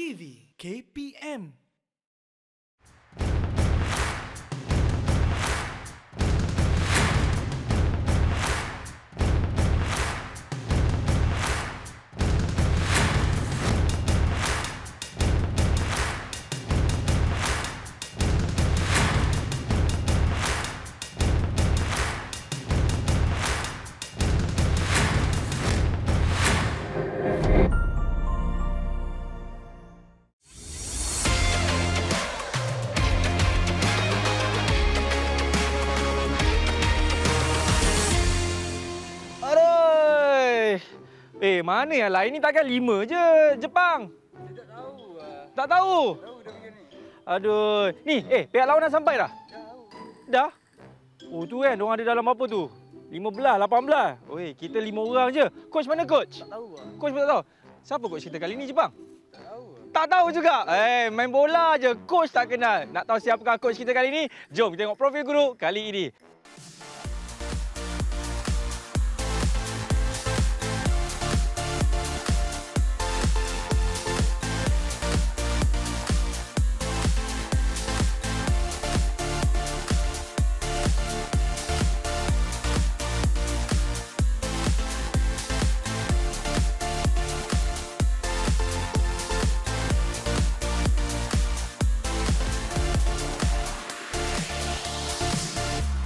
TV KPM. Mana yang lain ni takkan 5 je Jepang? Saya tak tahu. Tak tahu? Tahu dah begini. Aduh. Ni, pihak lawan dah sampai dah? Tahu. Dah? Oh tu kan, diorang ada dalam apa tu? 15, 18. Oi, kita 5 orang je. Coach mana coach? Tak tahu. Coach pun tak tahu. Siapa coach kita kali ni Jepang? Tak tahu. Tak tahu juga. Main bola je. Coach tak kenal. Nak tahu siapakah coach kita kali ni? Jom kita tengok profil guru kali ini.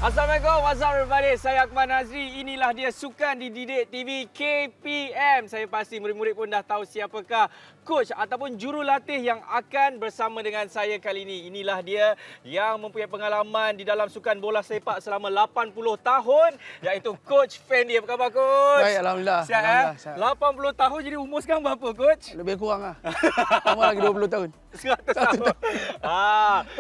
Assalamualaikum, what's up everybody? Saya Akmal Nazri. Inilah dia Sukan Dididik TV KPM. Saya pasti murid-murid pun dah tahu siapakah coach ataupun jurulatih yang akan bersama dengan saya kali ini. Inilah dia yang mempunyai pengalaman di dalam sukan bola sepak selama 80 tahun, iaitu Coach Fendi. Apa khabar coach? Baik, alhamdulillah. Sihat Alhamdulillah, sihat. 80 tahun, jadi umur sekarang berapa coach? Lebih kurang lah. Tambah lagi 20 tahun. 100 tahun.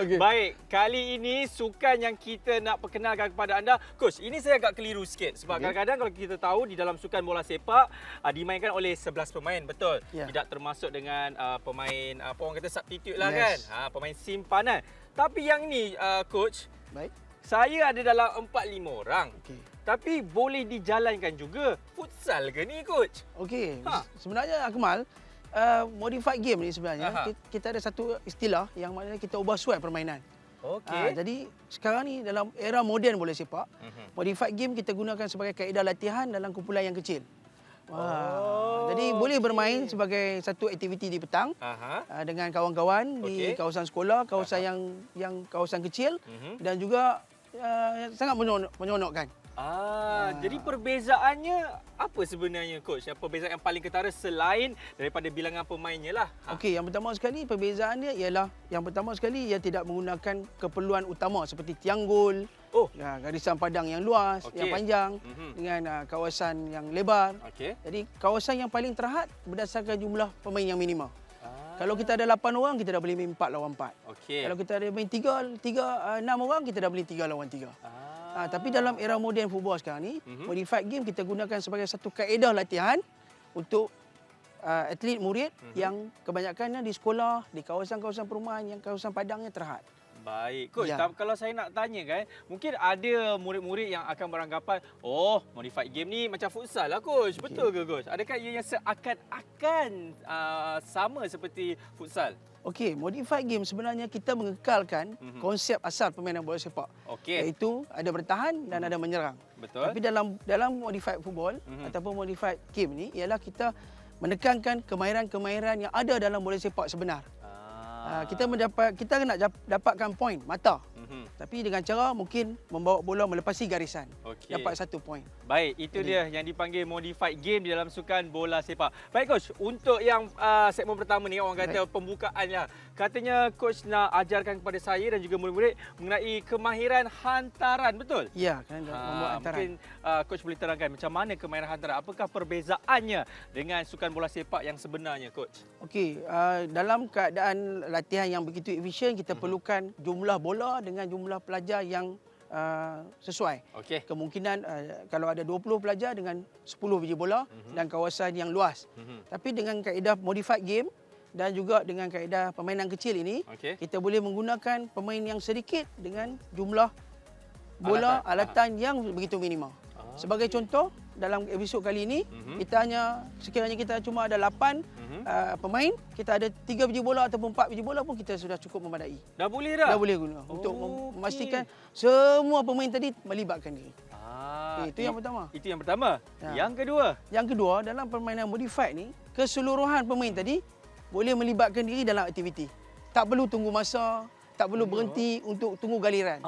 Okey. Baik, kali ini sukan yang kita nak perkenalkan kepada anda. Coach, ini saya agak keliru sikit sebab kadang-kadang kalau kita tahu di dalam sukan bola sepak dimainkan oleh 11 pemain, betul? Ya. Tidak termasuk dengan pemain apa orang kata substitute lah kan? Yes. Pemain simpanan. Tapi yang ni coach, Baik. saya ada dalam 4-5 orang. Okey. Tapi boleh dijalankan juga. Futsal ke ni coach? Okey. Ha. Sebenarnya Akmal, modified game ni sebenarnya Aha. kita ada satu istilah yang maknanya kita ubah suai permainan. Okey. Jadi sekarang ni dalam era moden bola sepak, modified game kita gunakan sebagai kaedah latihan dalam kumpulan yang kecil. Jadi boleh bermain sebagai satu aktiviti di petang dengan kawan-kawan di kawasan sekolah, kawasan yang kawasan kecil dan juga sangat menyeronokkan. Jadi perbezaannya apa sebenarnya coach? Yang perbezaan yang paling ketara selain daripada bilangan pemainnya lah. Okey, yang pertama sekali perbezaannya ialah yang pertama sekali ia tidak menggunakan keperluan utama seperti tiang gol, garisan padang yang luas, yang panjang dengan kawasan yang lebar. Jadi kawasan yang paling terhad berdasarkan jumlah pemain yang minima. Kalau kita ada 8 orang, kita dah boleh main 4 lawan 4. Kalau kita ada main 6 orang, kita dah boleh 3 lawan 3. Tapi dalam era moden football sekarang ni, modified game kita gunakan sebagai satu kaedah latihan untuk atlet murid yang kebanyakannya di sekolah, di kawasan-kawasan perumahan yang kawasan padangnya terhad. Baik. Coach, Ya. kalau saya nak tanya kan, mungkin ada murid-murid yang akan beranggapan, oh, modified game ni macam futsal lah coach. Betul ke coach? Adakah ianya seakan-akan sama seperti futsal? Okey, modified game sebenarnya kita mengekalkan konsep asal permainan bola sepak. Iaitu ada bertahan dan ada menyerang. Betul. Tapi dalam modified football ataupun modified game ni ialah kita menekankan kemahiran-kemahiran yang ada dalam bola sepak sebenar. Kita nak dapatkan poin mata. Tapi dengan cara mungkin membawa bola melepasi garisan. Dapat 1 poin. Baik, itu dia yang dipanggil modified game di dalam sukan bola sepak. Baik coach, untuk yang segmen pertama ni orang kata pembukaan lah. Katanya coach nak ajarkan kepada saya dan juga murid-murid mengenai kemahiran hantaran, betul? Ya, kerana membuat hantaran. Mungkin coach boleh terangkan macam mana kemahiran hantaran? Apakah perbezaannya dengan sukan bola sepak yang sebenarnya coach? Okey, dalam keadaan latihan yang begitu efisien, kita perlukan jumlah bola dengan jumlah pelajar yang sesuai. Kemungkinan kalau ada 20 pelajar dengan 10 biji bola dan kawasan yang luas. Tapi dengan kaedah modified game dan juga dengan kaedah permainan kecil ini, kita boleh menggunakan pemain yang sedikit dengan jumlah bola alatan yang begitu minima. Sebagai contoh, dalam episod kali ini kita sekiranya kita cuma ada 8 pemain, kita ada 3 biji bola ataupun 4 biji bola pun kita sudah cukup memadai. Dah boleh dah? Dah boleh guna untuk memastikan semua pemain tadi melibatkan diri. Itu yang pertama. Itu yang pertama. Ya. Yang kedua, dalam permainan modified ni, keseluruhan pemain tadi boleh melibatkan diri dalam aktiviti. Tak perlu tunggu masa, tak perlu berhenti untuk tunggu giliran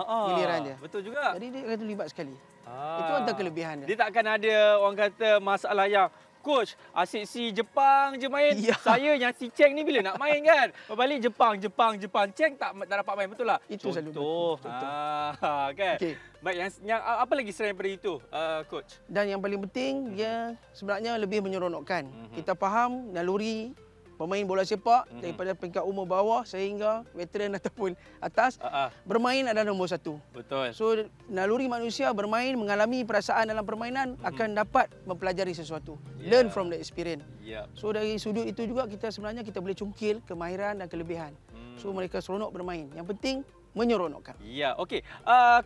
dia. Betul juga. Jadi dia akan terlibat sekali. Itu antara kelebihan dia. Dia takkan ada orang kata masalah yang coach, asyik si Jepang je main. Ya. Saya yang si Cheng ni bila nak main kan. Balik Jepang. Cheng tak dapat main, betul tak? Itu selalu Contoh. betul. Kan? Okey. Baik, yang apa lagi selain daripada itu, coach? Dan yang paling penting, dia sebenarnya lebih menyeronokkan. Kita faham naluri pemain bola sepak daripada peringkat umur bawah sehingga veteran ataupun atas, bermain adalah nombor satu. Betul. So, naluri manusia bermain, mengalami perasaan dalam permainan akan dapat mempelajari sesuatu. Learn from the experience. So, dari sudut itu juga kita boleh cungkil kemahiran dan kelebihan. So, mereka seronok bermain. Yang penting, menyeronokkan. Ya, okey.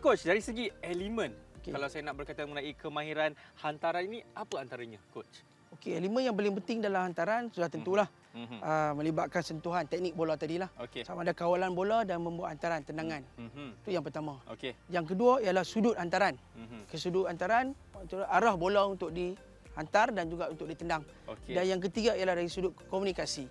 Coach, dari segi elemen, kalau saya nak berkata mengenai kemahiran hantaran ini, apa antaranya, coach? Okey, elemen yang paling penting dalam hantaran sudah tentulah melibatkan sentuhan teknik bola tadilah. Sama ada kawalan bola dan membuat hantaran tendangan. Itu yang pertama. Yang kedua ialah sudut hantaran. Sudut hantaran arah bola untuk dihantar dan juga untuk ditendang. Dan yang ketiga ialah dari sudut komunikasi.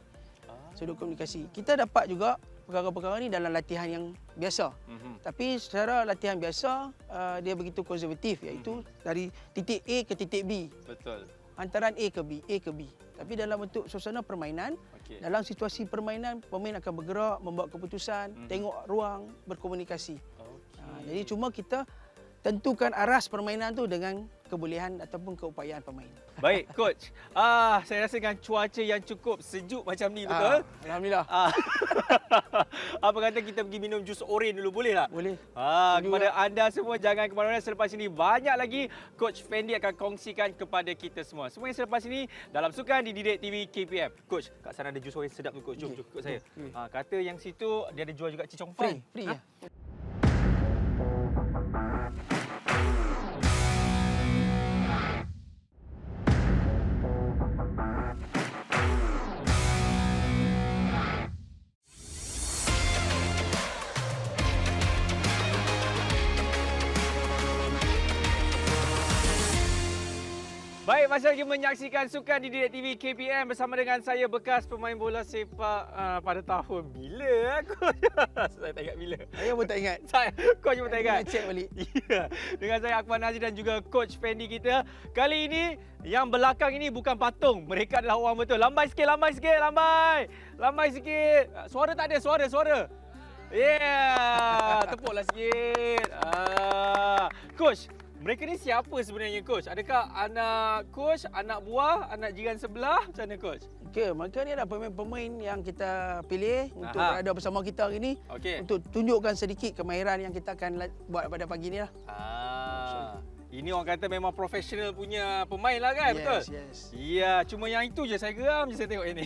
Sudut komunikasi. Kita dapat juga perkara-perkara ni dalam latihan yang biasa. Tapi secara latihan biasa dia begitu konservatif, iaitu dari titik A ke titik B. Betul. Hantaran A ke B. Tapi dalam bentuk suasana permainan, dalam situasi permainan, pemain akan bergerak, membuat keputusan, tengok ruang, berkomunikasi. Jadi cuma kita tentukan aras permainan tu dengan kebolehan ataupun keupayaan pemain. Baik, coach. Saya rasa dengan cuaca yang cukup sejuk macam ni, betul? Alhamdulillah. Apa kata kita pergi minum jus oren dulu, boleh tak? Boleh. Kepada anda semua, jangan ke mana-mana. Selepas ini banyak lagi Coach Fendi akan kongsikan kepada kita semua. Semua yang selepas ini dalam Sukan Dididik TV KPM. Coach, kat sana ada jus oren sedap tu, coach. Jom ikut saya. Kata yang situ dia ada jual juga cicong fan. Free ya. Baik, masih lagi menyaksikan Sukan Dididik TV KPM bersama dengan saya, bekas pemain bola sepak pada tahun bila aku? Saya tak ingat bila. Saya pun tak ingat. Coach pun tak ingat. Check balik. Ya. Dengan saya Akmal Nazri dan juga Coach Fendi kita. Kali ini yang belakang ini bukan patung. Mereka adalah orang betul. Lambai sikit. Lambai sikit. Suara tak ada, suara. Yeah, tepuklah sikit. Coach, mereka ni siapa sebenarnya, coach? Adakah anak coach, anak buah, anak jiran sebelah? Macam mana, coach? Okey, mereka ni adalah pemain-pemain yang kita pilih untuk berada bersama kita hari ini. Untuk tunjukkan sedikit kemahiran yang kita akan buat pada pagi ni lah. Ini orang kata memang profesional punya pemain lah kan, betul? Yes. Ya, cuma yang itu je saya geram je saya tengok ini.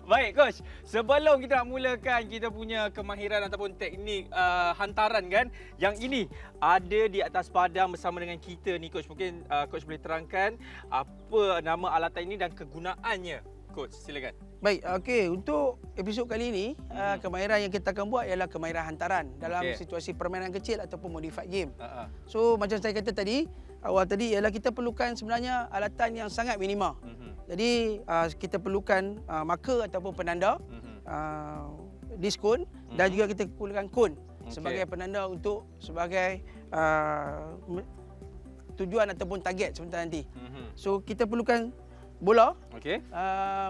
Baik, coach. Sebelum kita nak mulakan kita punya kemahiran ataupun teknik hantaran kan, yang ini ada di atas padang bersama dengan kita ni, coach. Mungkin coach boleh terangkan apa nama alatan ini dan kegunaannya. Coach, silakan. Baik, okey. Untuk episod kali ini, kemahiran yang kita akan buat ialah kemahiran hantaran dalam situasi permainan kecil ataupun modified game. So, macam saya kata tadi, awal tadi ialah kita perlukan sebenarnya alatan yang sangat minima. Jadi, kita perlukan marker ataupun penanda, diskon dan juga kita perlukan kon sebagai penanda untuk sebagai tujuan ataupun target sebentar nanti. So, kita perlukan bola.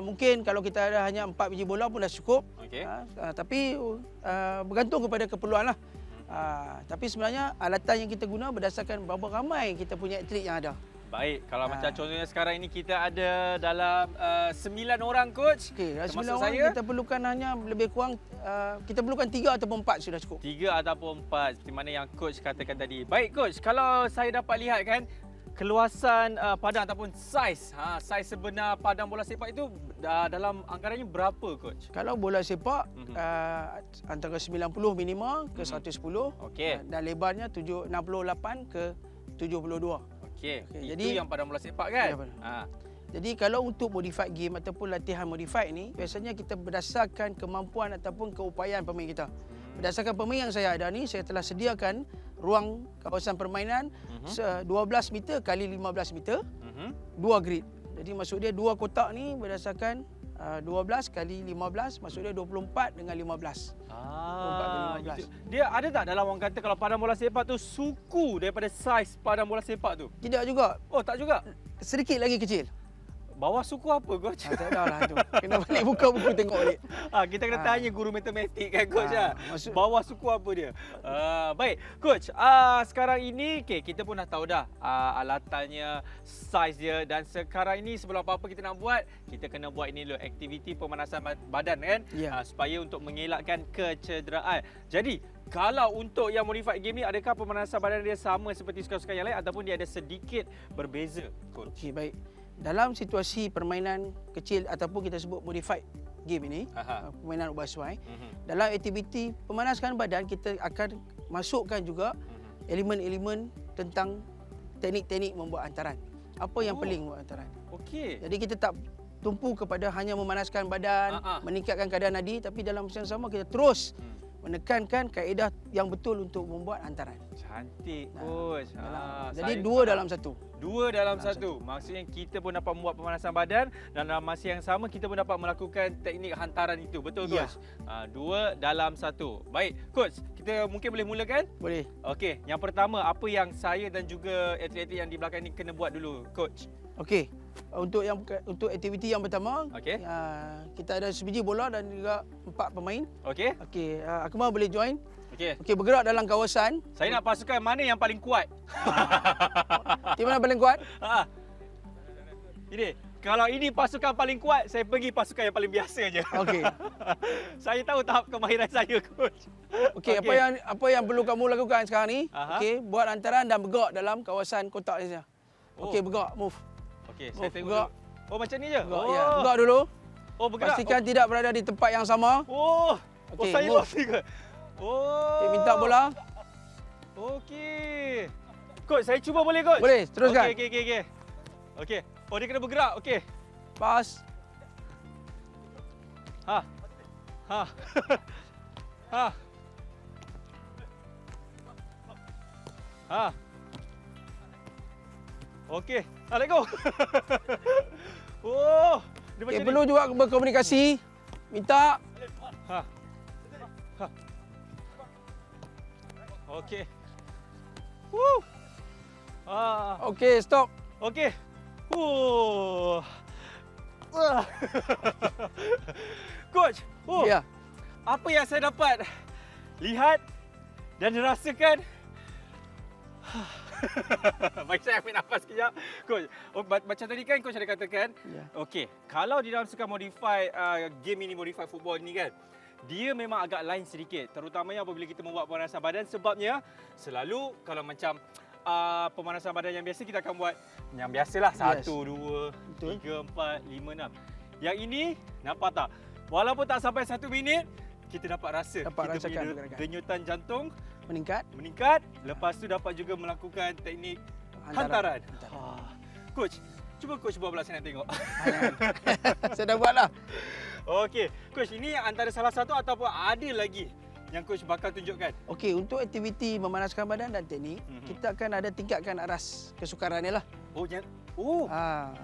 Mungkin kalau kita ada hanya 4 biji bola pun dah cukup. Tapi bergantung kepada keperluan lah. Tapi sebenarnya alatan yang kita guna berdasarkan berapa ramai kita punya atlet yang ada. Baik, kalau macam contohnya sekarang ini kita ada dalam 9 orang, coach. Dalam 9 orang kita perlukan hanya lebih kurang kita perlukan 3 ataupun 4 sudah cukup. 3 ataupun 4 seperti mana yang coach katakan tadi. Baik, coach, kalau saya dapat lihat kan, keluasan padang ataupun saiz sebenar padang bola sepak itu dalam anggarannya berapa, coach? Kalau bola sepak antara 90 minima ke 110 dan lebarnya 68 ke 72. Okey. Okey, Itu jadi- yang padang bola sepak kan? Ya, benar. Jadi kalau untuk modified game ataupun latihan modified ni, biasanya kita berdasarkan kemampuan ataupun keupayaan pemain kita. Berdasarkan pemain yang saya ada ni, saya telah sediakan ruang kawasan permainan 12 meter kali 15 meter, dua grid. Jadi maksud dia dua kotak ni berdasarkan 12 kali 15, maksud dia 24 dengan 15. 24 kali 15. Dia ada tak dalam orang kata kalau padang bola sepak tu suku daripada saiz padang bola sepak tu? Tidak juga, Oh, tak juga. sedikit lagi kecil. Bawah suku apa coach? Tak tahulah tu. Kena balik buka buku tengok balik. Kita kena tanya guru matematik kan coach. Bawah suku apa dia? Baik coach, sekarang ini kita pun dah tahu dah alatannya, saiz dia, dan sekarang ini sebelum apa-apa kita nak buat, kita kena buat ini dulu, aktiviti pemanasan badan kan, Ya. supaya untuk mengelakkan kecederaan. Jadi kalau untuk yang modified game ni, adakah pemanasan badan dia sama seperti sukan-sukan yang lain ataupun dia ada sedikit berbeza coach? Okey, baik. Dalam situasi permainan kecil ataupun kita sebut modified game ini, permainan ubah suai, dalam aktiviti pemanaskan badan kita akan masukkan juga elemen-elemen tentang teknik-teknik membuat hantaran. Apa yang paling membuat hantaran. Okey. Jadi kita tak tumpu kepada hanya memanaskan badan, meningkatkan kadar nadi, tapi dalam masa yang sama kita terus menekankan kaedah yang betul untuk membuat hantaran. Cantik coach. Jadi dua dalam satu. Dua dalam satu. Maksudnya kita pun dapat membuat pemanasan badan dan dalam masa yang sama kita pun dapat melakukan teknik hantaran itu. Betul Ya. coach? Dua dalam satu. Baik coach, kita mungkin boleh mulakan? Boleh. Okey, yang pertama apa yang saya dan juga atlet-atlet yang di belakang ni kena buat dulu coach? Okey. Untuk aktiviti yang pertama, Okey. kita ada sebiji bola dan juga 4 pemain. Okey? Okey, Akmal boleh join. Okey. Okey, bergerak dalam kawasan. Saya nak pasukan mana yang paling kuat? Tim mana paling kuat? Ini, kalau ini pasukan paling kuat, saya pergi pasukan yang paling biasa je. Okey. Saya tahu tahap kemahiran saya coach. Okey, apa yang perlu kamu lakukan sekarang ni? Aha. Okey, buat hantaran dan bergerak dalam kawasan kotak ni saja. Oh. Okey, bergerak, move. Okey, saya tengok bergerak. dulu. Oh, macam ni je? Bergerak, ya. Bergerak dulu. Oh, bergerak. Pastikan tidak berada di tempat yang sama. Oh, Okey, saya move. lost ke? Oh. Okey, minta bola. Okey. Coach, saya cuba boleh coach? Boleh, teruskan. Okey. Okey. Oh, dia kena bergerak. Okey. Pas. Ha. Okey. Let go. Oh, dia Okey, macam perlu juga berkomunikasi. Minta. Okey. Woo. Okey, stop. Okey. Coach, Ya. apa yang saya dapat lihat dan rasakan? Baik, saya ambil nafas sekejap. Coach, macam tadi kan coach ada katakan, Ya. okey, kalau di dalam sukan modify game ini, modify football ni kan, dia memang agak lain sedikit, terutamanya apabila kita membuat pemanasan badan, sebabnya selalu kalau macam pemanasan badan yang biasa kita akan buat yang biasalah, 1, 2, 3, 4, 5, 6. Yang ini nampak tak? Walaupun tak sampai 1 minit, kita dapat rasa Dapat kita rasakan punya pergerakan. denyutan jantung Meningkat. lepas tu dapat juga melakukan teknik Hantaran. hantaran. Coach, cuba coach buat pula saya nak tengok. Saya dah buat dah. Okey, coach, ini antara salah satu ataupun ada lagi yang coach bakal tunjukkan? Okey, untuk aktiviti memanaskan badan dan teknik, kita akan ada tingkatkan aras kesukaran ni lah.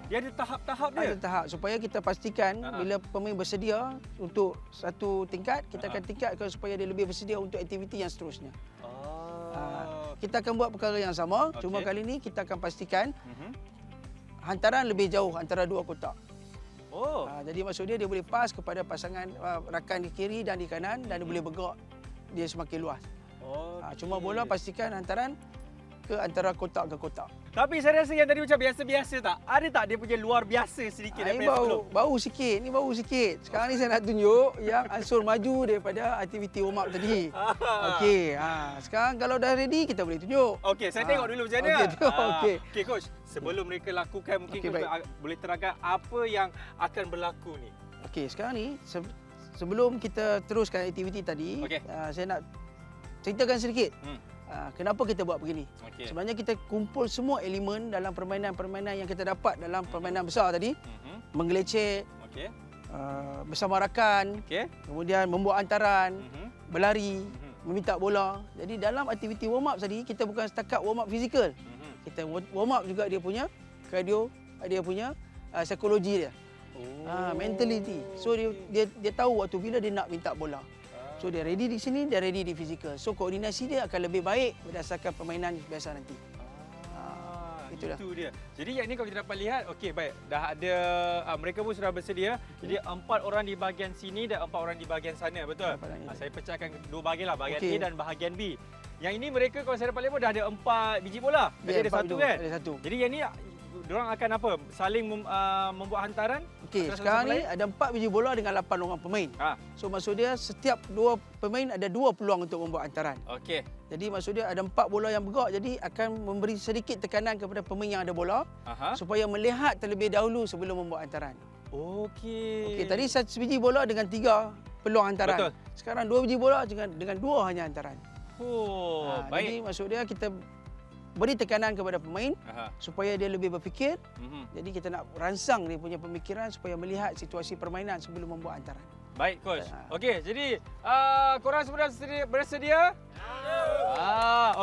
Dia ada tahap-tahap dia. Ada tahap supaya kita pastikan bila pemain bersedia untuk satu tingkat, kita akan tingkatkan supaya dia lebih bersedia untuk aktiviti yang seterusnya. Kita akan buat perkara yang sama, cuma kali ni kita akan pastikan hantaran lebih jauh antara dua kotak. Jadi maksud dia boleh pas kepada pasangan rakan di kiri dan di kanan dan dia boleh bergerak dia semakin luas. Cuma bola pastikan hantaran ke antara kotak ke kotak. Tapi saya rasa yang tadi macam biasa-biasa tak? Ada tak dia punya luar biasa sedikit Ini daripada sebelum? bau sikit. Ni bau sikit. Sekarang ni saya nak tunjuk yang ansur maju daripada aktiviti warm up tadi. Okey, sekarang kalau dah ready kita boleh tunjuk. Okey, saya tengok dulu macam mana. Okey, tengok. Okey. Okey coach, sebelum mereka lakukan mungkin Okey, coach baik. boleh terangkan apa yang akan berlaku ni. Okey, sekarang ni sebelum kita teruskan aktiviti tadi, Okey. saya nak ceritakan sedikit kenapa kita buat begini. Okey. Sebenarnya kita kumpul semua elemen dalam permainan-permainan yang kita dapat dalam permainan besar tadi. Menggelecek, Okey. bersama rakan, Okey. kemudian membuat hantaran, Mhm. berlari, meminta bola. Jadi dalam aktiviti warm up tadi, kita bukan setakat warm up fizikal. Kita warm up juga dia punya cardio, dia punya psikologi dia. Mentality. So dia tahu waktu bila dia nak minta bola. So dia ready di sini, dia ready di fizikal. So koordinasi dia akan lebih baik berdasarkan permainan biasa nanti. Itulah. Itu dia. Jadi yang ni kalau kita dapat lihat, okey baik, dah ada mereka pun sudah bersedia. Jadi 4 orang di bahagian sini dan 4 orang di bahagian sana, betul? Saya pecahkan 2 bahagian lah, bahagian A dan bahagian B. Yang ini mereka kalau saya dapat lihat pun dah ada 4 biji bola. Tadi ada 1 kan? Ada 1. Jadi yang ni diorang akan apa? Saling membuat hantaran? Okey, sekarang ni ada 4 biji bola dengan 8 orang pemain. So maksud dia setiap 2 pemain ada 2 peluang untuk membuat hantaran. Okey. Jadi maksud dia ada 4 bola yang bergerak, jadi akan memberi sedikit tekanan kepada pemain yang ada bola supaya melihat terlebih dahulu sebelum membuat hantaran. Okey, tadi 1 biji bola dengan 3 peluang hantaran. Betul. Sekarang 2 biji bola dengan 2 hanya hantaran. Baik. Jadi maksud dia kita beri tekanan kepada pemain supaya dia lebih berfikir. Jadi kita nak rangsang dia punya pemikiran supaya melihat situasi permainan sebelum membuat hantaran. Baik, coach. Okey, jadi korang semua dah bersedia?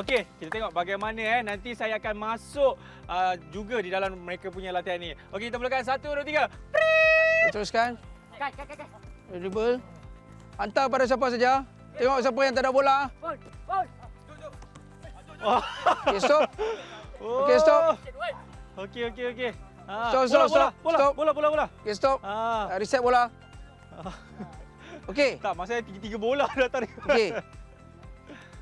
Okey, kita tengok bagaimana nanti saya akan masuk juga di dalam mereka punya latihan ni. Okey, kita mulakan 1 2 3. Teruskan. Dribble. Hantar pada siapa saja. Tengok siapa yang tak ada bola. Okey, stop. Okey, stop. Okey. Stop. Bola. Okey, stop. Reset bola. Okey. Tak, masa 3 bola dah tarik.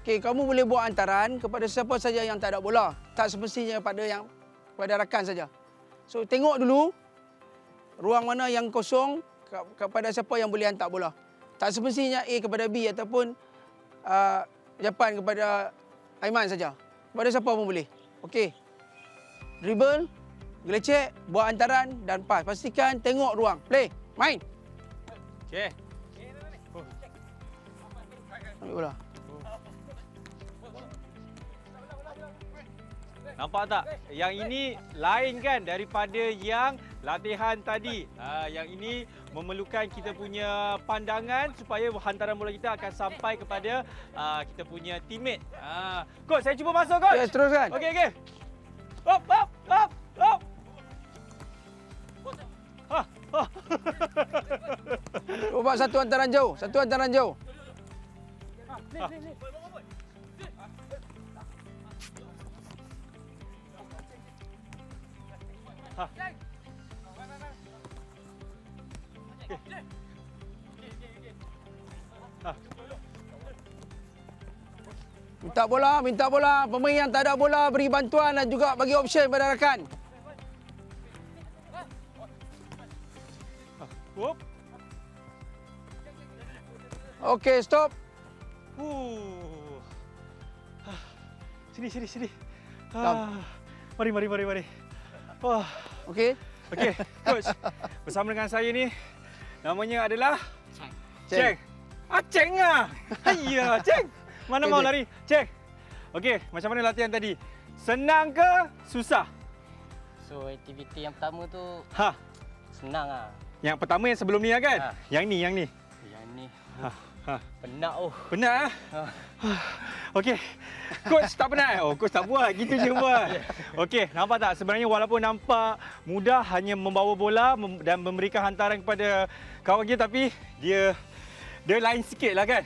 Okey, kamu boleh buat hantaran kepada siapa saja yang tak ada bola. Tak semestinya pada rakan saja. So tengok dulu ruang mana yang kosong kepada siapa yang boleh hantar bola. Tak semestinya A kepada B ataupun Japan kepada Aiman saja. Kepada siapa pun boleh. Okey. Dribble, gelecek, buat hantaran dan pas. Pastikan tengok ruang. Play. Main. Okey. Ambil bola. Nampak tak? Yang ini lain kan daripada yang latihan tadi. Yang ini memerlukan kita punya pandangan supaya hantaran bola kita akan sampai kepada kita punya teammate. Coach, saya cuba masuk, coach. Yes, teruskan. Okey. Hop. Buat satu hantaran jauh. Minta bola. Pemain yang tak ada bola beri bantuan dan juga bagi option pada rakan. Hop. Okey, stop. Sini. Mari. Okey. Okey, coach. Bersama dengan saya ni namanya adalah Cheng. Cheng ah. Hayya, Cheng. Mana mau lari? Cheng. Okey, macam mana latihan tadi? Senang ke susah? So aktiviti yang pertama tu senang ah. Yang pertama yang sebelum ni lah kan? Yang ni. Yang ni. Penat Penat ah? Okey. Coach tak penat? Oh, coach tak buat. Gitu je buat. Okey, nampak tak? Sebenarnya walaupun nampak mudah hanya membawa bola dan memberikan hantaran kepada kawan kita, tapi dia lain sikit lah kan?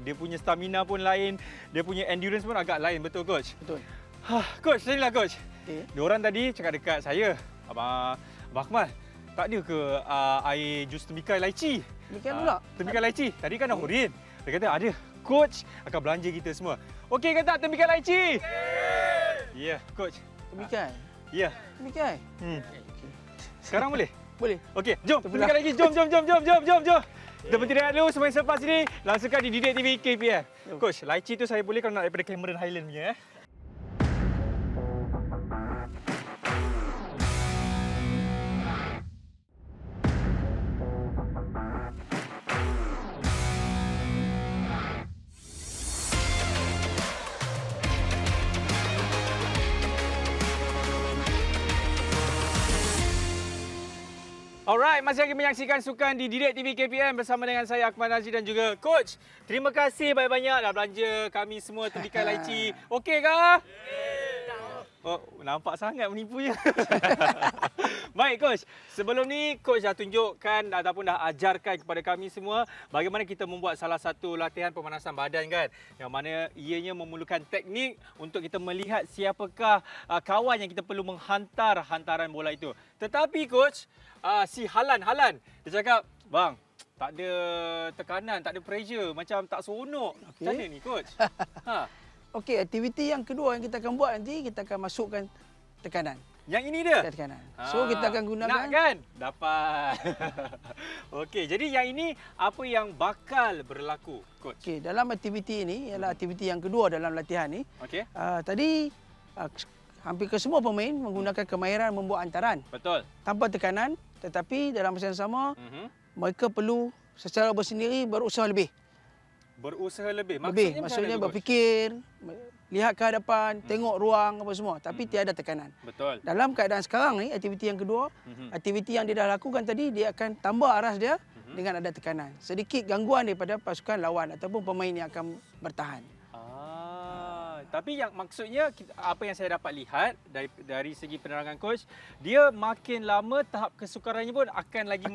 Dia punya stamina pun lain, dia punya endurance pun agak lain, betul coach? Betul. Coach, sinilah coach. Okay. Diorang tadi cakap dekat saya, Abang Akmal, tak ada ke air jus temikai laici? Temikai pula? Temikai laici. Tadi kan dah Hurin. Dia kata ada. Coach akan belanja kita semua. Okey ke tak temikai laici? Ya, coach. Temikai? Ya. Temikai? Sekarang boleh? Boleh. Okey, jom. Temikai lagi. Jom. Kita berhenti rehat dulu. Semua selepas ini langsungkan di Didik TV KPM. Coach, laici tu saya boleh kalau nak daripada Cameron Highland punya Alright, masih lagi menyaksikan Sukan di Didik TV KPM bersama dengan saya Akmal Nazri dan juga Coach. Terima kasih banyak-banyak dah belanja kami semua tembikar laici. Okey kah? Oh, nampak sangat menipunya. Baik Coach, sebelum ni Coach dah tunjukkan ataupun dah ajarkan kepada kami semua bagaimana kita membuat salah satu latihan pemanasan badan kan. Yang mana ianya memerlukan teknik untuk kita melihat siapakah kawan yang kita perlu menghantar hantaran bola itu. Tetapi Coach, si Halan, dia cakap, bang, tak ada tekanan, tak ada pressure, macam tak seronok. Okey. Macam mana ni Coach? Ha. Okey, aktiviti yang kedua yang kita akan buat nanti, kita akan masukkan tekanan. Yang ini dia? Tekanan. So, kita akan gunakan... Nak kan? Dapat. Okey, jadi yang ini apa yang bakal berlaku, Coach? Okey, dalam aktiviti ini, ialah aktiviti yang kedua dalam latihan ni. Okey. Tadi, hampir ke semua pemain menggunakan kemahiran membuat hantaran. Betul. Tanpa tekanan, tetapi dalam masa yang sama, Mhm. mereka perlu secara bersendiri berusaha lebih. Berusaha lebih. Maksudnya macam mana tu, Coach? berfikir, lihat ke hadapan, tengok ruang apa semua, tapi tiada tekanan. Betul. Dalam keadaan sekarang ni, aktiviti yang kedua, aktiviti yang dia dah lakukan tadi, dia akan tambah aras dia dengan ada tekanan. Sedikit gangguan daripada pasukan lawan ataupun pemain yang akan bertahan. Tapi yang maksudnya apa yang saya dapat lihat dari segi penerangan coach, dia makin lama tahap kesukarannya pun akan lagi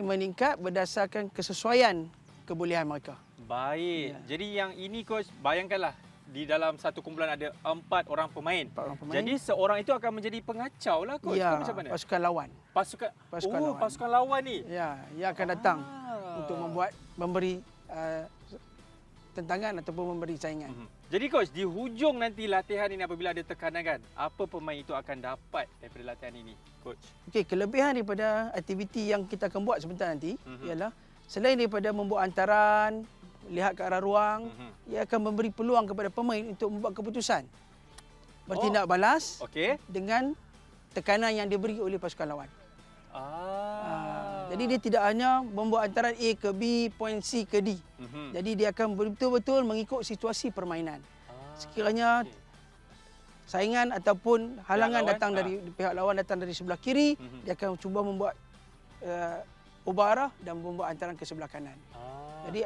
meningkat berdasarkan kesesuaian kebolehan mereka. Baik. Jadi yang ini coach, bayangkanlah di dalam satu kumpulan ada 4 orang pemain. 4 orang pemain. Jadi seorang itu akan menjadi pengacau lah coach. Ya, Macam mana? pasukan lawan. Pasukan lawan. Pasukan lawan ni. Ya, ia akan datang untuk memberi tentangan ataupun memberi saingan. Jadi coach, di hujung nanti latihan ini apabila ada tekanan kan, apa pemain itu akan dapat daripada latihan ini, coach? Okey, kelebihan daripada aktiviti yang kita akan buat sebentar nanti ialah selain daripada membuat hantaran, lihat ke arah ruang, ia akan memberi peluang kepada pemain untuk membuat keputusan. Bertindak balas dengan tekanan yang diberi oleh pasukan lawan. Jadi dia tidak hanya membuat hantaran A ke B, point C ke D. Jadi dia akan betul-betul mengikut situasi permainan. Sekiranya saingan ataupun halangan datang dari pihak lawan datang dari sebelah kiri, dia akan cuba membuat ubah arah dan membuat hantaran ke sebelah kanan. Jadi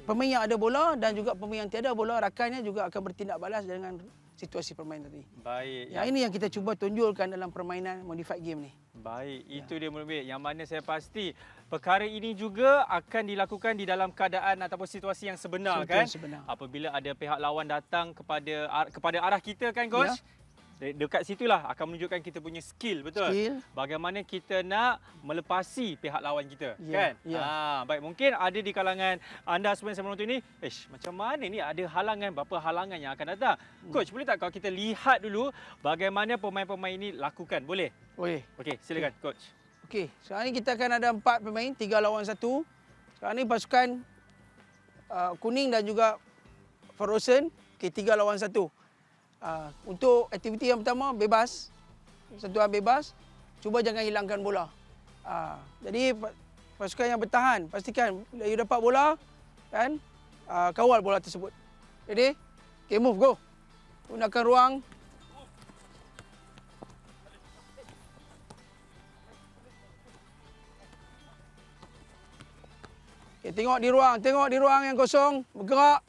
pemain yang ada bola dan juga pemain yang tiada bola, rakannya juga akan bertindak balas dengan situasi permainan tadi. Baik. Yang ini yang kita cuba tunjulkan dalam permainan modified game ni. Baik, itu dia murid-murid. Yang mana saya pasti perkara ini juga akan dilakukan di dalam keadaan ataupun situasi yang sebenar kan? Sebenar. Apabila ada pihak lawan datang kepada arah kita kan coach? Dekat situlah akan menunjukkan kita punya skill, betul? Skill. Bagaimana kita nak melepasi pihak lawan kita, kan? Baik, mungkin ada di kalangan anda semua yang saya menonton ini, macam mana ni ada halangan, berapa halangan yang akan datang? Coach, boleh tak kalau kita lihat dulu bagaimana pemain-pemain ini lakukan? Boleh? Boleh. Okey, silakan coach. Okey, sekarang ni kita akan ada 4 pemain, 3 lawan 1. Sekarang ni pasukan kuning dan juga Frozen, 3 lawan 1. Untuk aktiviti yang pertama, bebas. Sentuhan bebas. Cuba jangan hilangkan bola. Jadi pasukan yang bertahan, pastikan bila you dapat bola, kan, kawal bola tersebut. Ready? Okay, move, go. Gunakan ruang. Okay, tengok di ruang yang kosong. Bergerak.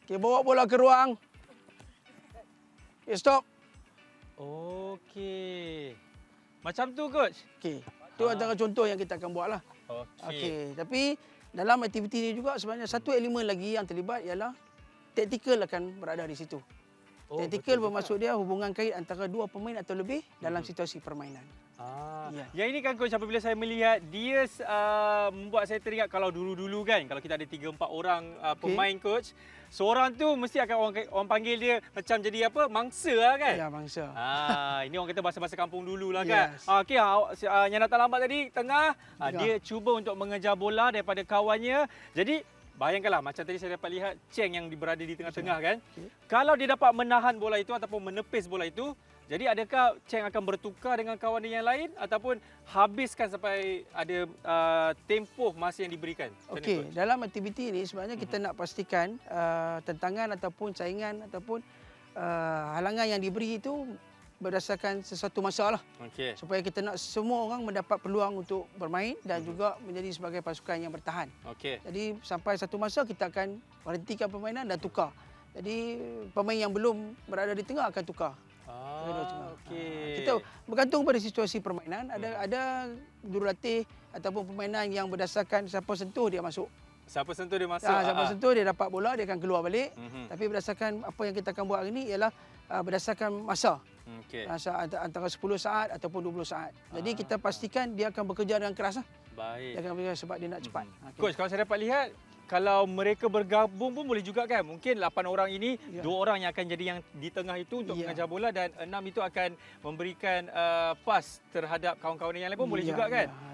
Okey, bawa bola ke ruang. Okey, stop. Okey. Macam tu coach. Okey. Itu antara contoh yang kita akan buatlah. Okey, tapi dalam aktiviti ini juga sebenarnya satu elemen lagi yang terlibat ialah taktikal akan berada di situ. Taktikal bermaksud dia hubungan kait antara 2 pemain atau lebih dalam situasi permainan. Yang ini kan coach, apabila saya melihat dia membuat saya teringat kalau dulu-dulu kan, kalau kita ada 3-4 orang pemain coach, seorang tu mesti akan orang panggil dia macam jadi apa, mangsa lah kan? Ya, mangsa. Ini orang kata bahasa-bahasa kampung dulu lah kan. Okey, yang datang lambat tadi tengah, dia cuba untuk mengejar bola daripada kawannya. Jadi bayangkanlah macam tadi saya dapat lihat Cheng yang berada di tengah-tengah kan. Kalau dia dapat menahan bola itu ataupun menepis bola itu, Jadi adakah Cheng akan bertukar dengan kawan dia yang lain ataupun habiskan sampai ada tempoh masa yang diberikan? Macam mana, Okey, Coach? dalam aktiviti ini sebenarnya kita nak pastikan tentangan ataupun saingan ataupun halangan yang diberi itu berdasarkan sesuatu masa lah. Okey. Supaya kita nak semua orang mendapat peluang untuk bermain dan juga menjadi sebagai pasukan yang bertahan. Okey. Jadi sampai satu masa kita akan berhentikan permainan dan tukar. Jadi pemain yang belum berada di tengah akan tukar. Okey. Kita bergantung pada situasi permainan. Ada jurulatih ataupun permainan yang berdasarkan siapa sentuh dia masuk. Siapa sentuh dia masuk? Siapa sentuh dia dapat bola, dia akan keluar balik. Mhm. Tapi berdasarkan apa yang kita akan buat hari ini ialah berdasarkan masa. Okey. Masa antara 10 saat ataupun 20 saat. Jadi kita pastikan dia akan bekerja dengan keras lah. Baik. Dia akan bekerja sebab dia nak cepat. Coach, kalau saya dapat lihat, kalau mereka bergabung pun boleh juga kan? Mungkin 8 orang ini, Ya. 2 orang yang akan jadi yang di tengah itu untuk Ya. mengajar bola dan 6 itu akan memberikan pas terhadap kawan-kawan yang lain pun boleh Ya, juga kan? ya.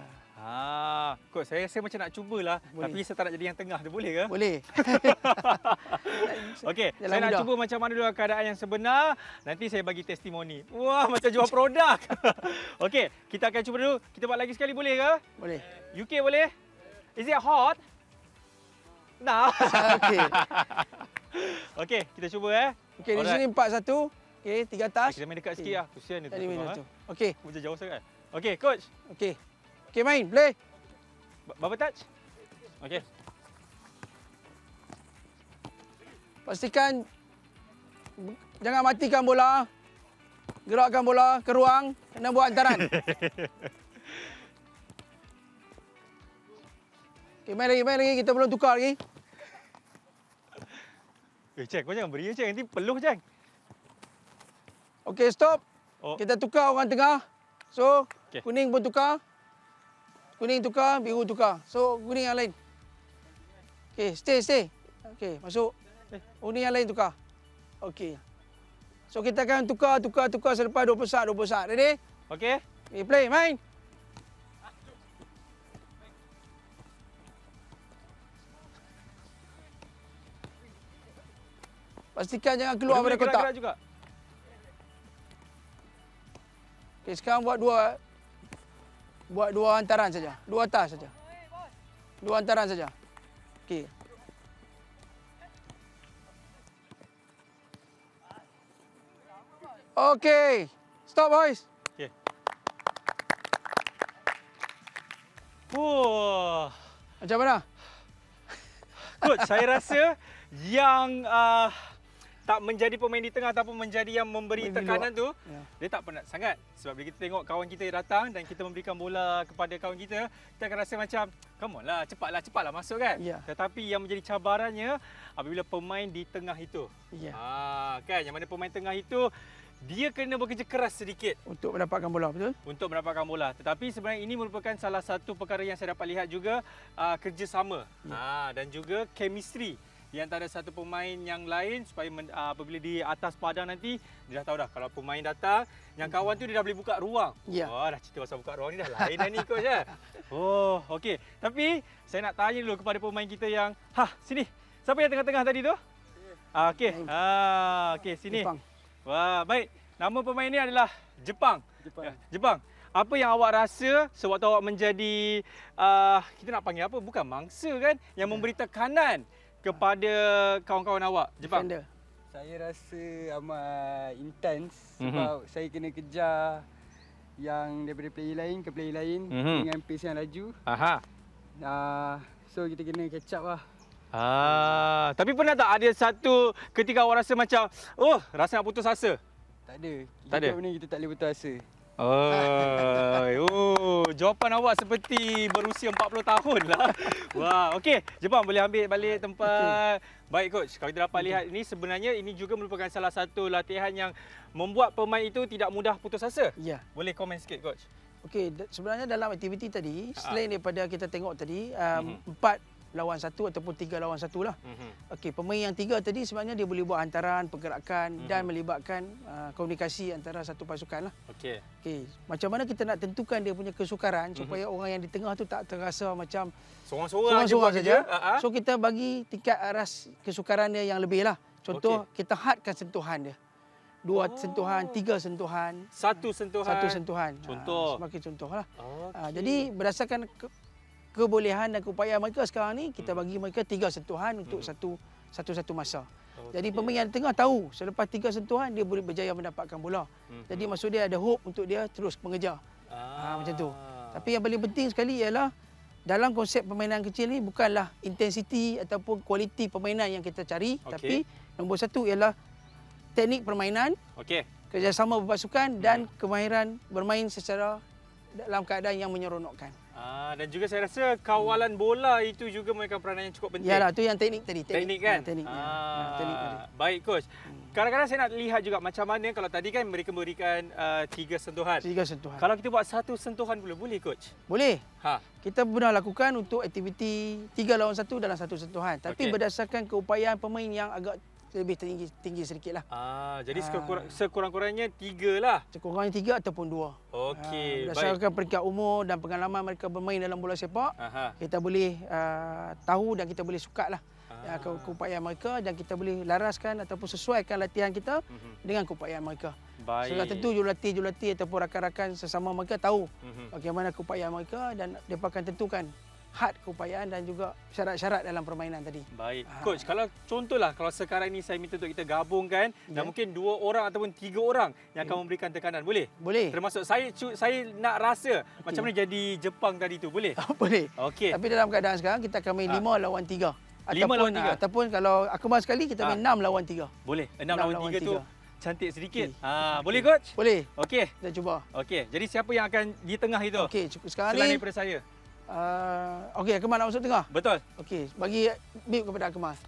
Coach, saya macam nak cubalah. Boleh. Tapi saya tak nak jadi yang tengah tu, boleh ke? Boleh. Okey, Jalan saya nak mudah. cuba macam mana dulu keadaan yang sebenar. Nanti saya bagi testimoni. Wah, macam jual produk. Okey, kita akan cuba dulu. Kita buat lagi sekali, boleh ke? Boleh. UK boleh? Is it hot? Nah. Okey. Okey, kita cuba. Okey, di Alright. sini 4-1. Okey, 3 atas. Kita main dekat sikit lah. Kesian dia Tadi main tu. satu. Okey, Macam jauh sangat. Okey, coach. okey. Okey, main. Play. Berapa touch? Okey. Pastikan jangan matikan bola. Gerakkan bola ke ruang. Kena buat hantaran. Okey, main lagi. Kita belum tukar lagi. Ceng, kau jangan beri Ceng. Nanti peluh Ceng. Okey, stop. Oh. Kita tukar orang tengah. So, Okey. kuning pun tukar. Kuning tukar, biru tukar. So, kuning yang lain. Okey, stay. Okey, masuk. Kuning yang lain tukar. Okey. So, kita akan tukar selepas 20 saat. Ready? Okey. Okay, play, main. Pastikan jangan keluar Boleh pada kotak. gerak-gerak juga. Okey, sekarang buat dua hantaran saja. Dua atas saja. Dua hantaran saja. Okey. Okey. Stop, boys. Okey. Wah. Macam mana? Coach, saya rasa yang tak menjadi pemain di tengah ataupun menjadi yang memberi Pemain di tekanan tu, Ya. dia tak penat sangat. Sebab bila kita tengok kawan kita datang dan kita memberikan bola kepada kawan kita, kita akan rasa macam, come on lah, cepatlah masuk kan. Ya. Tetapi yang menjadi cabarannya apabila pemain di tengah itu. Ya. Kan, yang mana pemain tengah itu, dia kena bekerja keras sedikit Untuk mendapatkan bola, betul? untuk mendapatkan bola. Tetapi sebenarnya ini merupakan salah satu perkara yang saya dapat lihat juga, kerjasama dan juga chemistry di antara satu pemain yang lain supaya apabila di atas padang nanti dia dah tahu dah kalau pemain datang yang kawan tu dia dah boleh buka ruang. Ya. Wah, dah cerita pasal buka ruang ni dah lain dah ni coach ya. Oh, okey. Tapi saya nak tanya dulu kepada pemain kita yang sini. Siapa yang tengah-tengah tadi tu? Okey. Okey, sini. Jepang. Wah, baik. Nama pemain ni adalah Jepang. Jepang. Apa yang awak rasa sewaktu awak menjadi kita nak panggil apa? Bukan mangsa kan? Yang memberi tekanan kepada kawan-kawan awak, Jepang. Defender. Saya rasa amat intens sebab saya kena kejar yang daripada player lain ke player lain dengan pace yang laju. Aha. So kita kena catch up lah. Tapi pernah tak ada satu ketika awak rasa macam, rasa nak putus asa? Tak ada. Tak ada? Hidup ni kita tak boleh putus asa. Jawapan awak seperti berusia 40 tahun lah. Wah, okey. Jepang boleh ambil balik tempat. Baik coach, kalau kita dapat lihat ini sebenarnya ini juga merupakan salah satu latihan yang membuat pemain itu tidak mudah putus asa. Ya. Boleh komen sikit coach? Okey, sebenarnya dalam aktiviti tadi, selain daripada kita tengok tadi, 4 lawan 1 ataupun 3 lawan 1 lah. Okey, pemain yang 3 tadi sebenarnya dia boleh buat hantaran, pergerakan dan melibatkan komunikasi antara satu pasukan lah. Okey. Okey, macam mana kita nak tentukan dia punya kesukaran supaya orang yang di tengah tu tak terasa macam Seorang-seorang seorang-seorang saja. kerja. So kita bagi tingkat aras kesukaran dia yang lebih lah. Contoh kita hadkan sentuhan dia. 2 sentuhan, 3 sentuhan. Satu sentuhan. Satu sentuhan. Contoh. Sebagai contohlah. Okey. Jadi berdasarkan kebolehan dan keupayaan mereka sekarang ni, kita bagi mereka 3 sentuhan untuk satu masa. Jadi pemain yang di tengah tahu selepas 3 sentuhan dia boleh berjaya mendapatkan bola. Jadi maksud dia ada hope untuk dia terus mengejar. Macam tu. Tapi yang paling penting sekali ialah dalam konsep permainan kecil ni bukanlah intensiti ataupun kualiti permainan yang kita cari, tapi nombor satu ialah teknik permainan, kerjasama berpasukan dan kemahiran bermain secara dalam keadaan yang menyeronokkan. Dan juga saya rasa kawalan bola itu juga memegang peranan yang cukup penting. Yalah, tu yang teknik tadi. Teknik kan? Teknik tadi. Baik coach. Kadang-kadang saya nak lihat juga macam mana kalau tadi kan mereka memberikan 3 sentuhan. 3 sentuhan. Kalau kita buat 1 sentuhan boleh coach? Boleh. Ha. Kita pernah lakukan untuk aktiviti 3 lawan 1 dalam 1 sentuhan. Tapi berdasarkan keupayaan pemain yang agak lebih tinggi sedikit lah. Jadi sekurang-kurangnya 3 lah. Sekurang-kurangnya 3 ataupun 2. Okey, berdasarkan peringkat umur dan pengalaman mereka bermain dalam bola sepak, kita boleh tahu dan kita boleh sukat lah keupayaan mereka dan kita boleh laraskan ataupun sesuaikan latihan kita dengan keupayaan mereka. Baik. So, tentu jurulatih ataupun rakan-rakan sesama mereka tahu bagaimana keupayaan mereka dan mereka akan tentukan had keupayaan dan juga syarat-syarat dalam permainan tadi. Baik. Coach, kalau contohlah kalau sekarang ini saya minta untuk kita gabungkan dan mungkin 2 orang ataupun 3 orang yang akan memberikan tekanan, boleh? Boleh. Termasuk saya nak rasa macam mana jadi Jepang tadi tu, boleh? Boleh. Okey. Tapi dalam keadaan sekarang kita akan main 5 lawan 3. 5 lawan 3. Ataupun kalau akmal sekali kita main 6 lawan 3. Boleh. 6 lawan 3 tu cantik sedikit. Boleh coach? Boleh. Okey. Kita cuba. Okey. Jadi siapa yang akan di tengah itu? Okey, sekarang selain ni daripada saya. Okey, Akmal nak masuk tengah? Betul. Okey, bagi bib kepada Akmal.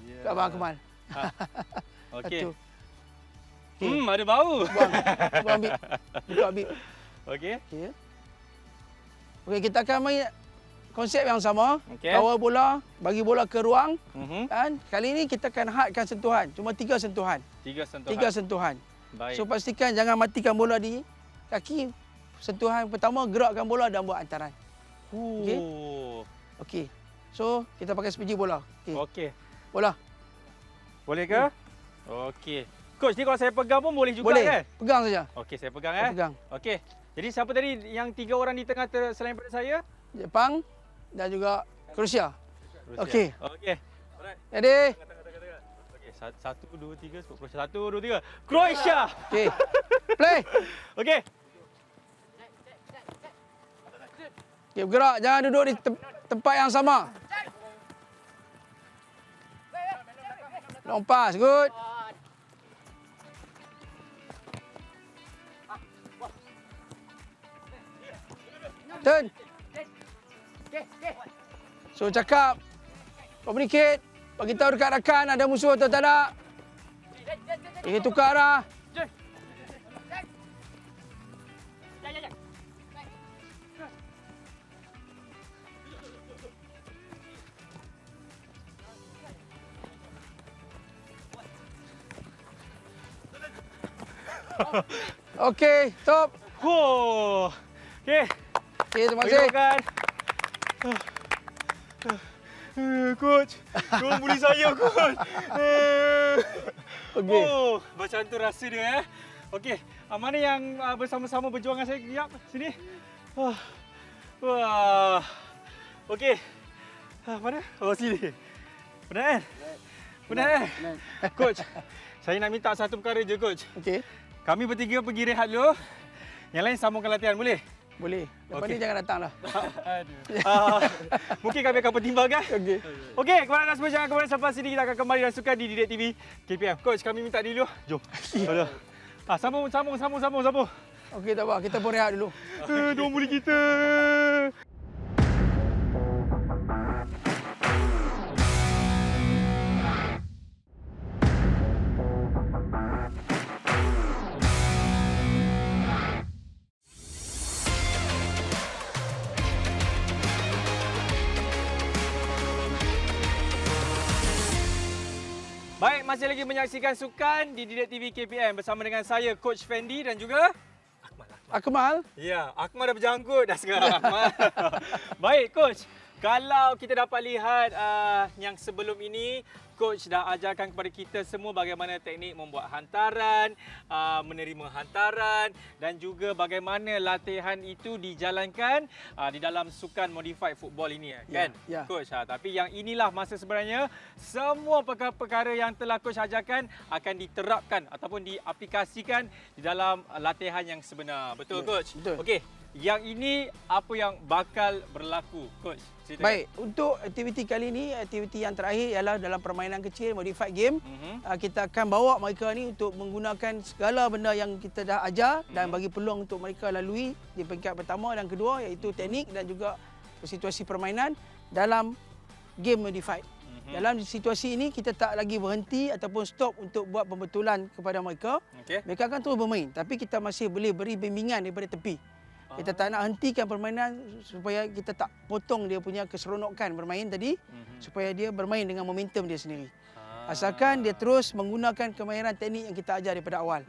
Yeah. Kat Abang Akmal. Okey. Okay. Ada bau. Buang bib. Buka bib. Okey. Okey. Okey, kita akan main konsep yang sama. Okey. Kawal bola, bagi bola ke ruang. Dan kali ini kita akan hadkan sentuhan. Cuma 3 sentuhan. 3 sentuhan. 3 sentuhan. Baik. So pastikan jangan matikan bola di kaki. Sentuhan pertama gerakkan bola dan buat hantaran. Okey. Okey. So kita pakai SPG bola. Okey. Bola. Boleh ke? Okey. Coach, ni kalau saya pegang pun boleh juga boleh. kan? Pegang saja. Okey, saya pegang Pegang. Okey. Jadi siapa tadi yang 3 orang di tengah selain daripada saya? Jepang dan juga Croatia. Rusia. Okey. Okey. Alright. Ready? Okey, 1 2 3 Croatia. 1 2 3. Croatia. Okey. Play. Okey. Okey, bergerak. Jangan duduk di tempat yang sama. Long pass. Good. Turn. So cakap. Communicate. Bagi tahu dekat rakan ada musuh atau tak ada. Tukar arah. Okey, stop. Okey. Okey, terima kasih. Coach, tolong buli saya coach. Okey. Macam tu rasa dia Okey, mana yang bersama-sama berjuang dengan saya? Sekejap, sini. Wah. Okey. Mana? Oh, sini. Benar kan? Benar. Coach, saya nak minta satu perkara je coach. Okey. Kami bertiga pergi rehat dulu. Yang lain sambungkan latihan, boleh? Boleh. Lepas Okey. ni jangan datanglah. Mungkin kami akan pertimbangkan. Okey. Okey, kepada anda semua jangan kemana selepas ini kita akan kembali dan sukan di Didik TV KPM. Coach, kami minta dulu. Jom. Aduh. Sambung. Okey, tak apa. Kita pun rehat dulu. Diorang bully kita. Baik, masih lagi menyaksikan sukan di Didik TV KPM bersama dengan saya Coach Fendi dan juga Akmal. ya, Akmal dah berjanggut dah sekarang Akmal. Baik coach. Kalau kita dapat lihat yang sebelum ini, coach dah ajarkan kepada kita semua bagaimana teknik membuat hantaran, menerima hantaran dan juga bagaimana latihan itu dijalankan di dalam sukan modified football ini kan, Ya. coach. Tapi yang inilah masa sebenarnya semua perkara-perkara yang telah coach ajarkan akan diterapkan ataupun diaplikasikan di dalam latihan yang sebenar. Betul, coach? Betul. Okey. Yang ini apa yang bakal berlaku, coach? Ceritakan. Baik, untuk aktiviti kali ini, aktiviti yang terakhir ialah dalam permainan kecil, modified game. Kita akan bawa mereka ni untuk menggunakan segala benda yang kita dah ajar dan bagi peluang untuk mereka lalui di peringkat pertama dan kedua, iaitu teknik dan juga situasi permainan dalam game modified. Dalam situasi ini kita tak lagi berhenti ataupun stop untuk buat pembetulan kepada mereka. Okey. Mereka akan terus bermain, tapi kita masih boleh beri bimbingan daripada tepi. Kita tak nak hentikan permainan supaya kita tak potong dia punya keseronokan bermain tadi, supaya dia bermain dengan momentum dia sendiri. Asalkan dia terus menggunakan kemahiran teknik yang kita ajar daripada awal.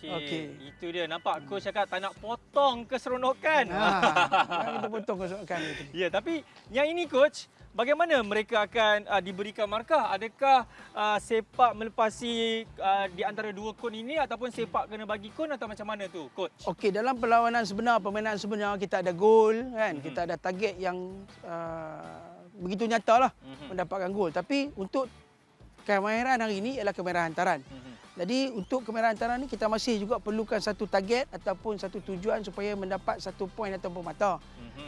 Okey. Itu dia. Nampak coach cakap tak nak potong keseronokan. Jangan kita potong keseronokan itu. Ya, tapi yang ini coach, bagaimana mereka akan diberikan markah? Adakah sepak melepasi di antara dua kon ini ataupun sepak kena bagi kon atau macam mana tu, coach? Okey, dalam perlawanan sebenar, permainan sebenar kita ada gol kan, kita ada target yang begitu nyatalah mendapatkan gol. Tapi untuk kemahiran hari ini ialah kemahiran hantaran. Jadi untuk kemahiran hantaran ni kita masih juga perlukan satu target ataupun satu tujuan supaya mendapat satu poin ataupun mata.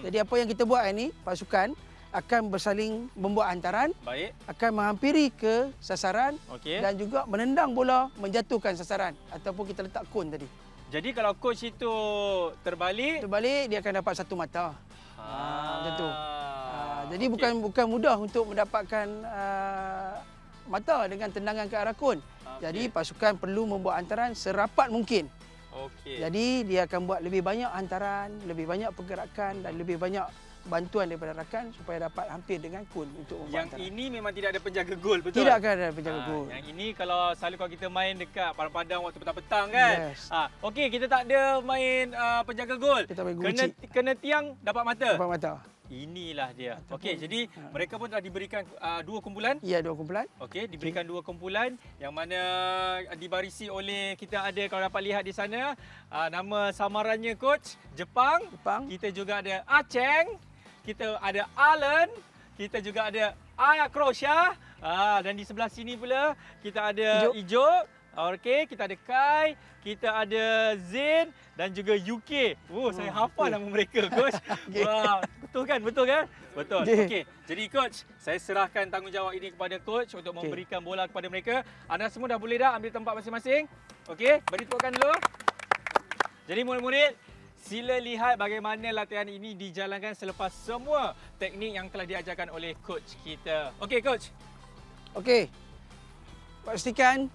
Jadi apa yang kita buat ini, pasukan akan bersaling membuat hantaran, Baik. akan menghampiri ke sasaran dan juga menendang bola menjatuhkan sasaran ataupun kita letak kon tadi. Jadi kalau coach itu terbalik, Dia akan dapat satu mata. Macam tu. Jadi okey. bukan mudah untuk mendapatkan mata dengan tendangan ke arah kon. Jadi pasukan perlu membuat hantaran serapat mungkin. Okey. Jadi dia akan buat lebih banyak hantaran, lebih banyak pergerakan dan lebih banyak bantuan daripada rakan supaya dapat hampir dengan kon untuk membuat Yang hantaran. ini memang tidak ada penjaga gol, betul? Tidak akan ada penjaga gol. Yang ini kalau selalu kalau kita main dekat padang-padang waktu petang-petang kan. Yes. Okey, kita tak ada main penjaga gol. Kita main guci. Kena tiang dapat mata. Dapat mata. Inilah dia. Okey, jadi mereka pun telah diberikan dua kumpulan. Ya, dua kumpulan. Okey, diberikan dua kumpulan yang mana dibarisi oleh, kita ada kalau dapat lihat di sana nama samarannya coach Jepang. Kita juga ada Aceng, kita ada Alan, kita juga ada Croatia. Dan di sebelah sini pula kita ada Ijo. Okey, kita ada Kai, kita ada Zain dan juga UK. Saya hafal nama mereka, coach. Wah, betul kan? Betul. Okey. Jadi coach, saya serahkan tanggungjawab ini kepada coach untuk memberikan bola kepada mereka. Anda semua dah boleh dah ambil tempat masing-masing. Okey, beri tepukan dulu. Jadi murid-murid, sila lihat bagaimana latihan ini dijalankan selepas semua teknik yang telah diajarkan oleh coach kita. Okey, coach. Okey. Pastikan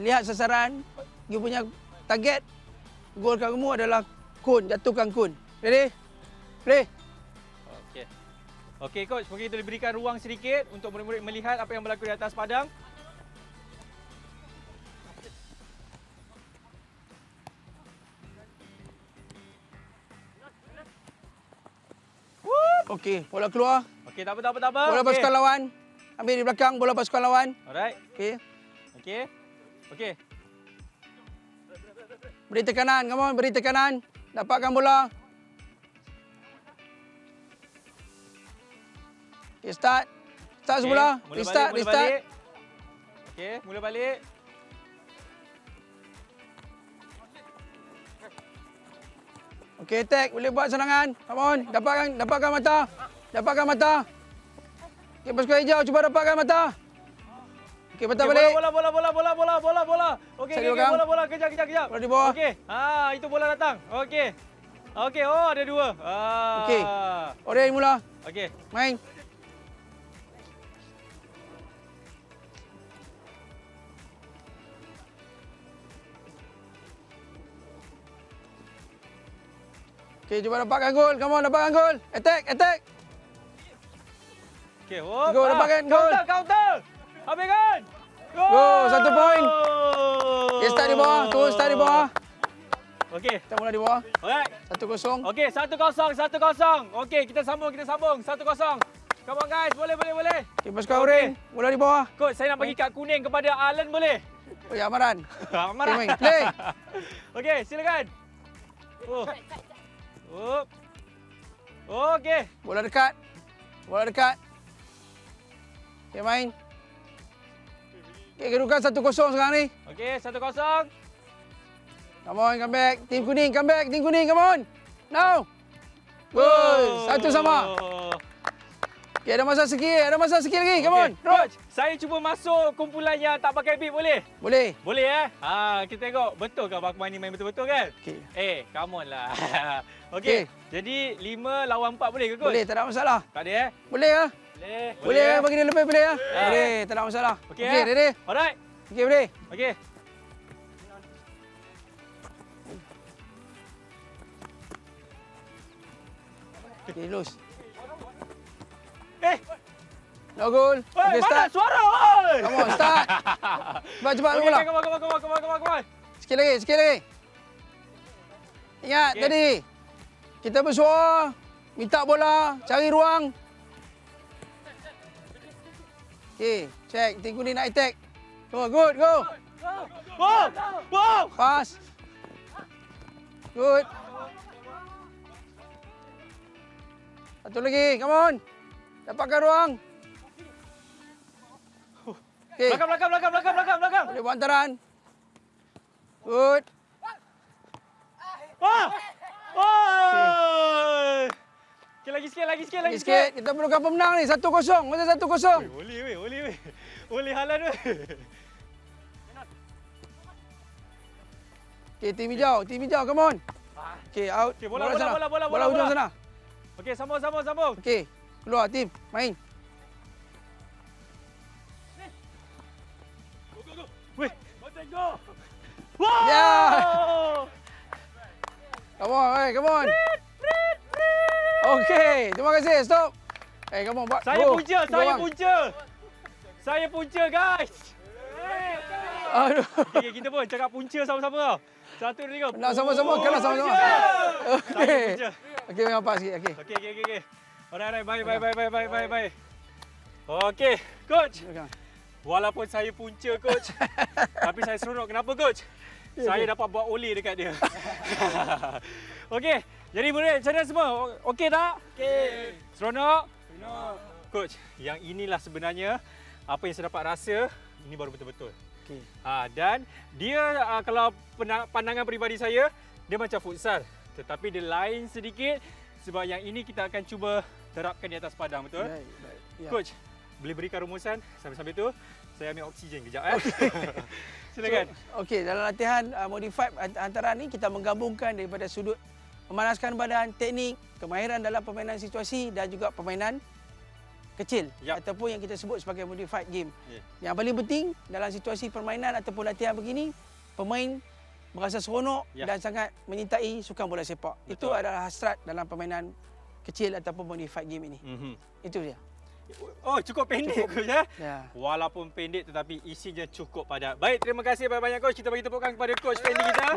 lihat sasaran, you punya target gol kamu adalah kon, jatuhkan kon. Ready? Play. Okey coach, mungkin kita diberikan ruang sedikit untuk murid-murid melihat apa yang berlaku di atas padang. Okey, bola keluar. Okey, tak apa. Bola pasukan lawan. Ambil di belakang bola pasukan lawan. Alright. Okey. Beri tekanan, come on, beri tekanan. Dapatkan bola. Okay, start. Start semula. Restart. Okey, mula balik. Okey, attack. Boleh buat serangan. Come on, dapatkan mata. Okey, pasukan hijau cuba dapatkan mata. Okey, patah balik. Bola. Okey, bola. Kejap. Bola di bawah. Okey. Itu bola datang. Okey, ada dua. Okey. Orange mula. Okey. Main. Okey, cuba dapatkan gol. Come on, dapatkan gol. Attack. Okey, Go, dapatkan gol. Counter. Habiskan. Go, 1 poin. Okay, start di bawah. Terus start di bawah. Okey. Kita mula di bawah. Alright. 1-0. Okey, 1-0. Okey, kita sambung. 1-0. Come on guys, boleh. Okay, pasukan oren. Mula di bawah. Coach, saya nak bagi kad kuning kepada Alan boleh? Oh ya, Amaran. Marah. Okay, main. Play. Okey, silakan. Oh. Okey. Bola dekat. Okay, main. Okay, kedudukan 1-0 sekarang ni. Okey, 1-0. Come on, come back. Tim kuning, come back. Tim kuning, come on. Now. Good. Satu sama. Okay, ada masa sikit lagi. Come on. Coach, saya cuba masuk kumpulan yang tak pakai bib boleh? Boleh. Boleh kita tengok betul ke Abang Akmal ni main betul-betul kan? Okey. Come on lah. Okey. Jadi 5 lawan 4 boleh ke coach? Boleh, tak ada masalah. Tak ada Boleh ah. Boleh ah, bagi dia lebih boleh ah. Boleh, tak ada masalah. Okey. Okey, ready? Alright. Okey, boleh. Okey. Okey, lose. No goal. Oi, Okey, mana start. suara? Oi. Come on, start. Cepat Okey, bola. come on. Sikit lagi. Ingat Okey. tadi. Kita bersuara, minta bola, cari ruang. Okey, check. Tim kuning nak attack. Go, good, go. Wow. Pass. Good. Satu lagi, come on. Dapatkan ruang. Okey, Belakang. boleh buat hantaran. Good. Okey, lagi sikit. Lagi sikit. Kita perlukan pemenang ni. 1-0. Masa 1-0. Boleh. Boleh halan weh. Okey, tim hijau. Come on. Okey, out. Okey, bola. sana. Bola. Hujung sana. Okey, sambung. Okey, keluar tim. Main. Weh. Wow! Yeah. Come on. Okey, terima kasih. Stop. Come on, buat. Saya Go. punca, Tiga orang. Saya punca, guys. Aduh. Okay, kita pun cakap punca sama-sama tau. 1, 2, 3. Nak sama-sama, kena sama-sama. Saya Okey. punca. Okey, memang pas sikit. Okey. Okey. Alright, bye. Okey, coach. Walaupun saya punca, coach. Tapi saya seronok. Kenapa, coach? Saya dapat buat oleh dekat dia. Okey, jadi murid macam mana semua? Okey tak? Okey. Seronok? Coach, yang inilah sebenarnya apa yang saya dapat rasa, ini baru betul-betul. Okey. Dan dia kalau pandangan peribadi saya, dia macam futsal. Tetapi dia lain sedikit sebab yang ini kita akan cuba terapkan di atas padang, betul? Baik. Ya. Coach, boleh berikan rumusan sambil-sambil tu saya ambil oksigen kejap Silakan. Okey, dalam latihan modified antara ni kita menggabungkan daripada sudut memanaskan badan, teknik, kemahiran dalam permainan situasi dan juga permainan kecil ataupun yang kita sebut sebagai modified game. Yang paling penting dalam situasi permainan ataupun latihan begini, pemain berasa seronok dan sangat menyintai sukan bola sepak. Betul. Itu adalah hasrat dalam permainan kecil ataupun modified game ini. Itu dia. Oh, cukup pendek coach ya. Ya. Walaupun pendek tetapi isinya cukup padat. Baik, terima kasih banyak-banyak coach. Kita bagi tepukan kepada coach Fendi kita.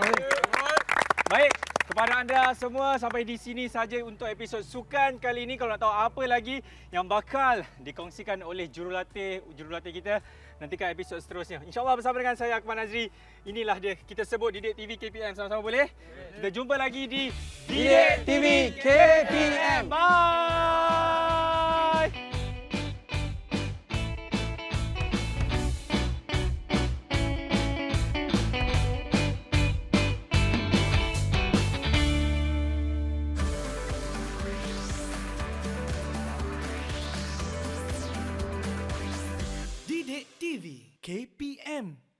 Baik, kepada anda semua sampai di sini saja untuk episod sukan kali ini. Kalau nak tahu apa lagi yang bakal dikongsikan oleh jurulatih kita, nantikan episod seterusnya. InsyaAllah bersama dengan saya Akmal Nazri. Inilah dia kita sebut Didik TV KPM, sama-sama boleh? Kita jumpa lagi di Didik TV KPM. Bye. Didik TV KPM